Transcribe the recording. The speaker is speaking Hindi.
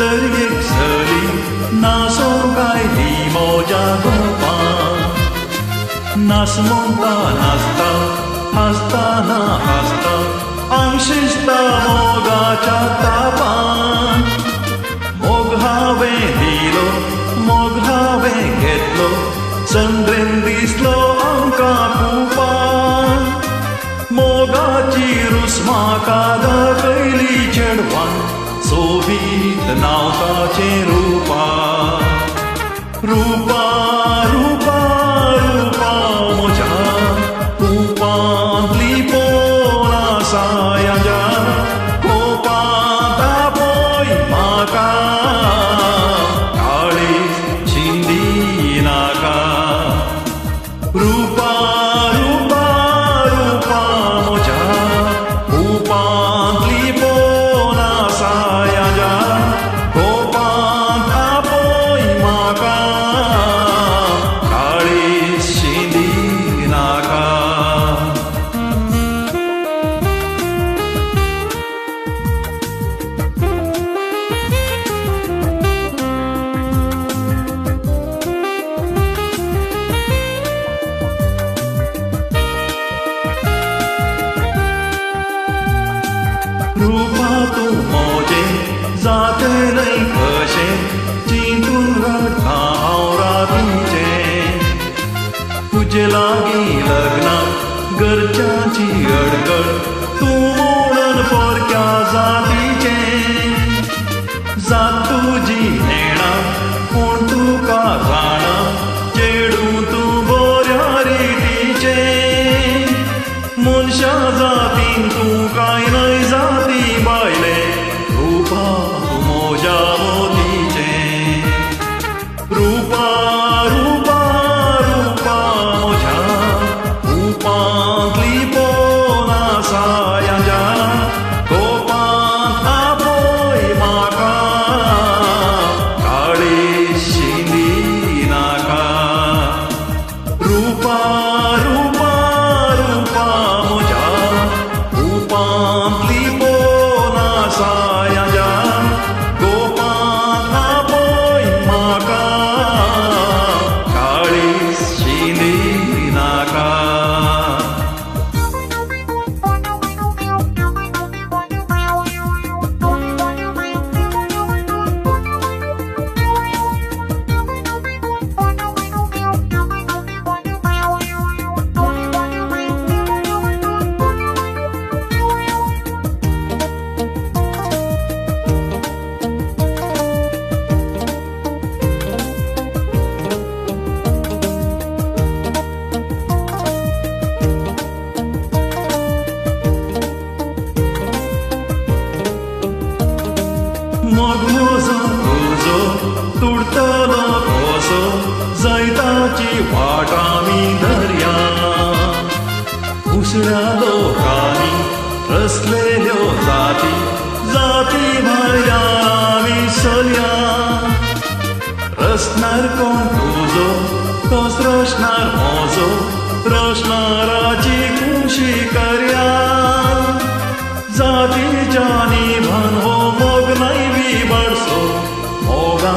एक सली नासो गायली मोजा गोपान नासमोंता नाचता हसताना हसता अंशिस्ता मोगाच्या तापान मोग हांवें दिलो मोग हांवें घेतलो चंद्रेन दिसलो आमकां कुपान मोगाची रूस म्हाका दाखयली चेडवान सोबीत नावताचे रूपा रूपा रूपा रूपा म्हज्या कुपांतली पोन सायाच्या कोपांत आपय म्हाका काळीज शिंदी नाका रूपा रूपा रूपा म्हज्या कुपांतली पोन सायाच्या कोपांत आपय म्हाका काळीज शिंदी नाका रूपा तूं मोजें जातलें कशें चिंतून रडटा हांव रातीचें तुजे लागीं लग्नाक घरच्यांची अडगड तूं म्हणून परक्या जातीचें जात तुजी नेणा पूण तुका जाणा चेडूं तूं बऱ्या रितीचें मनशा जातीन तूं कांय न्हय जाती बायले रूपा तूं म्हज्या मोतीचें रूपा रूपा रूपा म्हज्या कुपांतली पोन सायाच्या कोपांत आपय म्हाका काळीज शिंदी नाका रूपा रूपा रूपा म्हज्या कुपांतली पोन सायाच्या कोपांत आपय म्हाका काळीज शिंदी नाका मोग म्हजो तुजो तुडतलो कसो जैताची वाट आमी धरया उसळ्या लोकांनी रसलेल्यो जाती जाती भायल्या आमी चलया रसणार कोण तुजो तोच रचणार म्हजो रचणाराची खुशी करया जातीच्या निभान हो मोग नाही बी बडसो मोगा